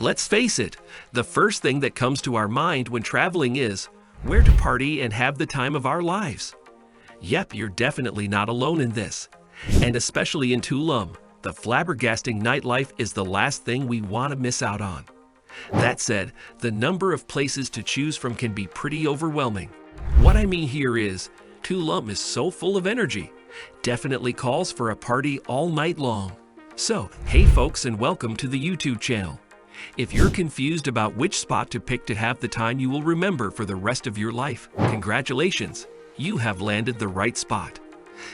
Let's face it, the first thing that comes to our mind when traveling is where to party and have the time of our lives. Yep, you're definitely not alone in this. And especially in Tulum, the flabbergasting nightlife is the last thing we want to miss out on. That said, the number of places to choose from can be pretty overwhelming. What I mean here is, Tulum is so full of energy, definitely calls for a party all night long. So, hey folks, and welcome to the YouTube channel. If you're confused about which spot to pick to have the time you will remember for the rest of your life, congratulations, you have landed the right spot.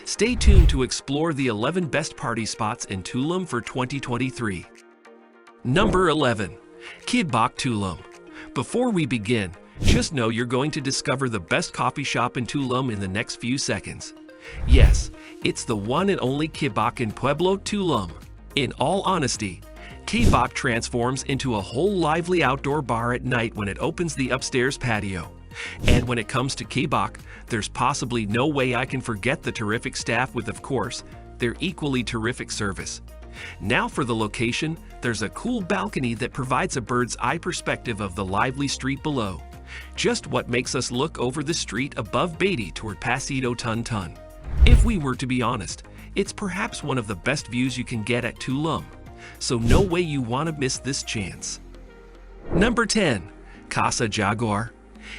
Stay tuned to explore the 11 best party spots in Tulum for 2023. Number 11. Ki'bok Tulum. Before we begin, just know you're going to discover the best coffee shop in Tulum in the next few seconds. Yes, it's the one and only Ki'bok in Pueblo, Tulum. In all honesty, Ki'bok transforms into a whole lively outdoor bar at night when it opens the upstairs patio. And when it comes to Ki'bok, there's possibly no way I can forget the terrific staff with, of course, their equally terrific service. Now for the location, there's a cool balcony that provides a bird's eye perspective of the lively street below. Just what makes us look over the street above Batey toward Pasito Tun Tun. If we were to be honest, it's perhaps one of the best views you can get at Tulum. So no way you want to miss this chance. Number 10. Casa Jaguar.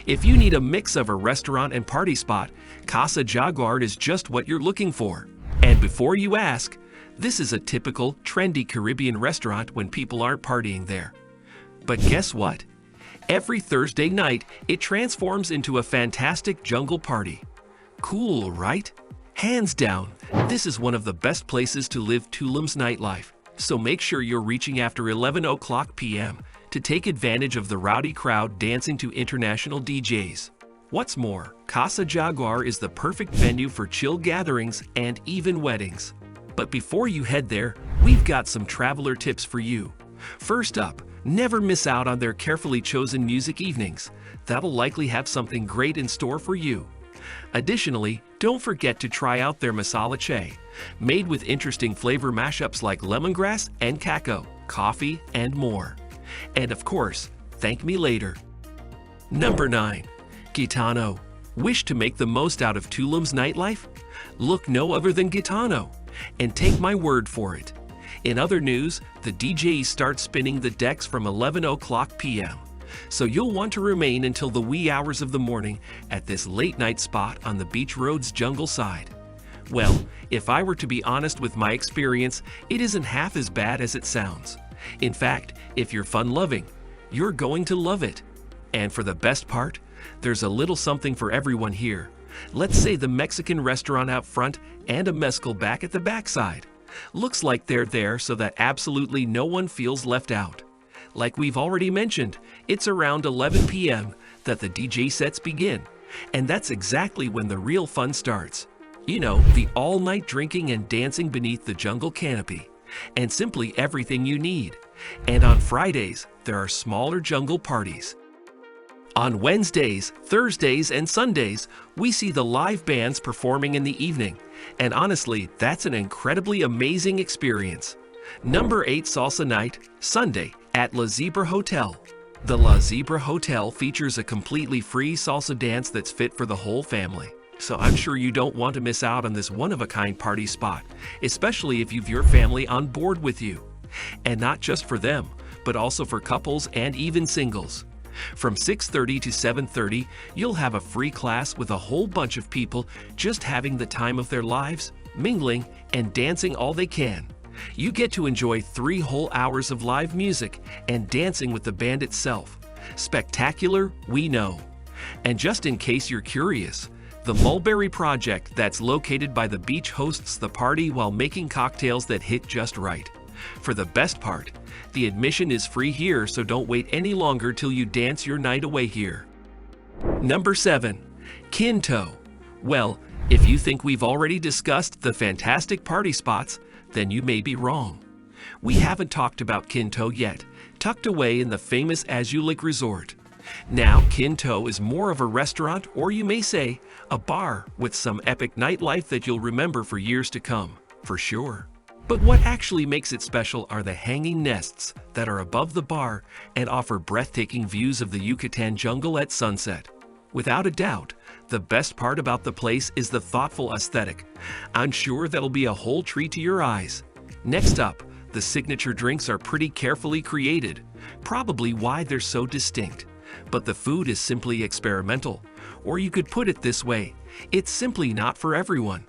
If you need a mix of a restaurant and party spot, Casa Jaguar is just what you're looking for. And before you ask, this is a typical, trendy Caribbean restaurant when people aren't partying there. But guess what? Every Thursday night, it transforms into a fantastic jungle party. Cool, right? Hands down, this is one of the best places to live Tulum's nightlife. So make sure you're reaching after 11 o'clock p.m. to take advantage of the rowdy crowd dancing to international DJs. What's more, Casa Jaguar is the perfect venue for chill gatherings and even weddings. But before you head there, we've got some traveler tips for you. First up, never miss out on their carefully chosen music evenings. That'll likely have something great in store for you. Additionally, don't forget to try out their masala chai, made with interesting flavor mashups like lemongrass and cacao, coffee, and more. And of course, thank me later. Number 9. Gitano. Wish to make the most out of Tulum's nightlife? Look no other than Gitano, and take my word for it. In other news, the DJs start spinning the decks from 11 o'clock p.m. So you'll want to remain until the wee hours of the morning at this late night spot on the beach road's jungle side. Well, if I were to be honest with my experience, it isn't half as bad as it sounds. In fact, if you're fun-loving, you're going to love it. And for the best part, there's a little something for everyone here. Let's say the Mexican restaurant out front and a mezcal back at the backside. Looks like they're there so that absolutely no one feels left out. Like we've already mentioned, it's around 11 p.m. that the DJ sets begin, and that's exactly when the real fun starts. You know, the all-night drinking and dancing beneath the jungle canopy, and simply everything you need. And on Fridays, there are smaller jungle parties. On Wednesdays, Thursdays, and Sundays, we see the live bands performing in the evening, and honestly, that's an incredibly amazing experience. Number 8 Salsa Night, Sunday, at La Zebra Hotel. The La Zebra Hotel features a completely free salsa dance that's fit for the whole family. So I'm sure you don't want to miss out on this one-of-a-kind party spot, especially if you've your family on board with you. And not just for them, but also for couples and even singles. From 6:30 to 7:30, you'll have a free class with a whole bunch of people just having the time of their lives, mingling, and dancing all they can. You get to enjoy 3 whole hours of live music and dancing with the band itself. Spectacular, we know. And just in case you're curious, the Mulberry Project that's located by the beach hosts the party while making cocktails that hit just right. For the best part, the admission is free here, so don't wait any longer till you dance your night away here. Number 7. Quinto. Well, if you think we've already discussed the fantastic party spots, then you may be wrong. We haven't talked about Quinto yet, tucked away in the famous Azulik Resort. Now, Quinto is more of a restaurant, or you may say, a bar with some epic nightlife that you'll remember for years to come, for sure. But what actually makes it special are the hanging nests that are above the bar and offer breathtaking views of the Yucatan jungle at sunset. Without a doubt, the best part about the place is the thoughtful aesthetic. I'm sure that'll be a whole treat to your eyes. Next up, the signature drinks are pretty carefully created, probably why they're so distinct. But the food is simply experimental, or you could put it this way, it's simply not for everyone.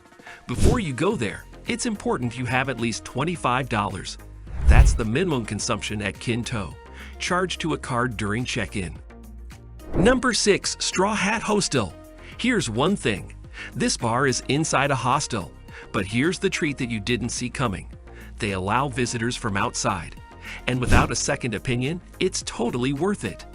Before you go there, it's important you have at least $25. That's the minimum consumption at Quinto, charged to a card during check-in. Number 6. Straw Hat Hostel. Here's one thing. This bar is inside a hostel, but here's the treat that you didn't see coming. They allow visitors from outside, and without a second opinion, it's totally worth it.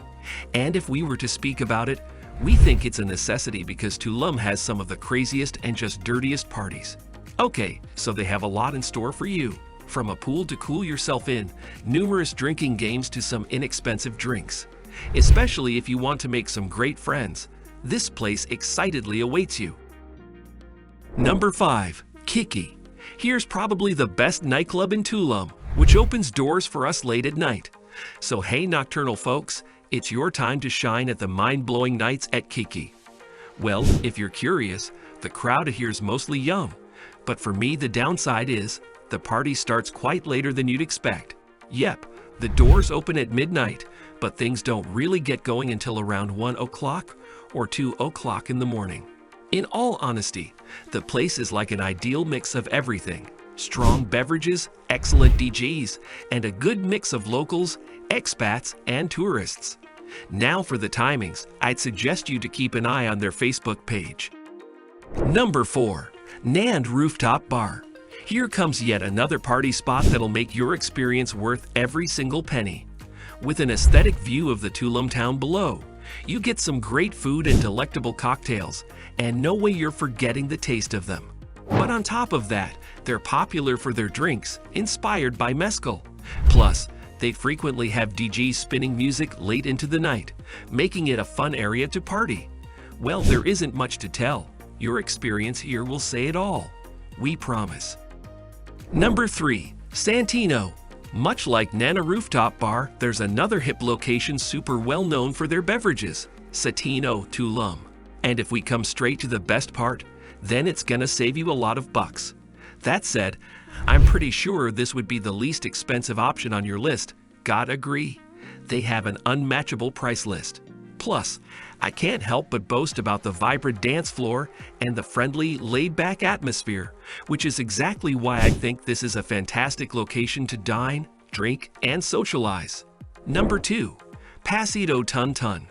And if we were to speak about it, we think it's a necessity because Tulum has some of the craziest and just dirtiest parties. Okay, so they have a lot in store for you. From a pool to cool yourself in, numerous drinking games to some inexpensive drinks. Especially if you want to make some great friends, this place excitedly awaits you. Number 5. Kiki. Here's probably the best nightclub in Tulum, which opens doors for us late at night. So hey nocturnal folks, it's your time to shine at the mind-blowing nights at Kiki. Well, if you're curious, the crowd here's mostly young. But for me, the downside is, the party starts quite later than you'd expect. Yep, the doors open at midnight, but things don't really get going until around 1 o'clock or 2 o'clock in the morning. In all honesty, the place is like an ideal mix of everything. Strong beverages, excellent DJs, and a good mix of locals, expats, and tourists. Now for the timings, I'd suggest you to keep an eye on their Facebook page. Number 4. Naná Rooftop Bar. Here comes yet another party spot that'll make your experience worth every single penny. With an aesthetic view of the Tulum town below, you get some great food and delectable cocktails, and no way you're forgetting the taste of them. But on top of that, they're popular for their drinks, inspired by mezcal. Plus, they frequently have DJs spinning music late into the night, making it a fun area to party. Well, there isn't much to tell. Your experience here will say it all. We promise. Number 3. Santino. Much like Naná Rooftop Bar, there's another hip location super well known for their beverages, Santino Tulum. And if we come straight to the best part, then it's gonna save you a lot of bucks. That said, I'm pretty sure this would be the least expensive option on your list. Gotta agree. They have an unmatchable price list. Plus, I can't help but boast about the vibrant dance floor and the friendly, laid-back atmosphere, which is exactly why I think this is a fantastic location to dine, drink, and socialize. Number 2. Pasito Tun Tun.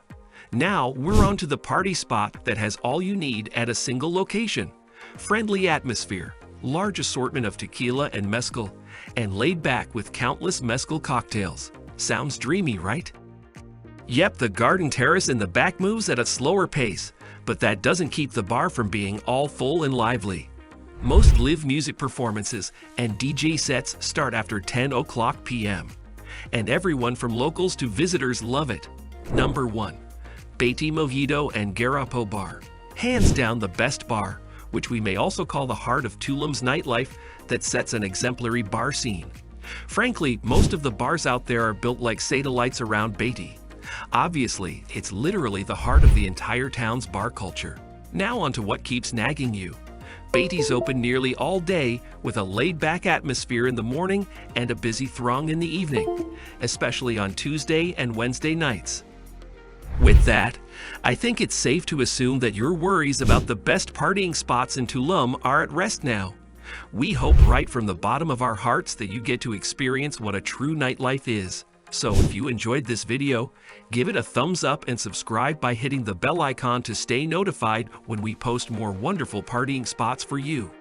Now we're on to the party spot that has all you need at a single location. Friendly atmosphere, large assortment of tequila and mezcal, and laid back with countless mezcal cocktails. Sounds dreamy, right? Yep, the garden terrace in the back moves at a slower pace, but that doesn't keep the bar from being all full and lively. Most live music performances and DJ sets start after 10 o'clock p.m. And everyone from locals to visitors love it. Number 1. Batey Mojito Guarapo Bar. Hands down the best bar, which we may also call the heart of Tulum's nightlife that sets an exemplary bar scene. Frankly, most of the bars out there are built like satellites around Batey. Obviously, it's literally the heart of the entire town's bar culture. Now on to what keeps nagging you. Batey's open nearly all day with a laid-back atmosphere in the morning and a busy throng in the evening, especially on Tuesday and Wednesday nights. With that, I think it's safe to assume that your worries about the best partying spots in Tulum are at rest now. We hope right from the bottom of our hearts that you get to experience what a true nightlife is. So if you enjoyed this video, give it a thumbs up and subscribe by hitting the bell icon to stay notified when we post more wonderful partying spots for you.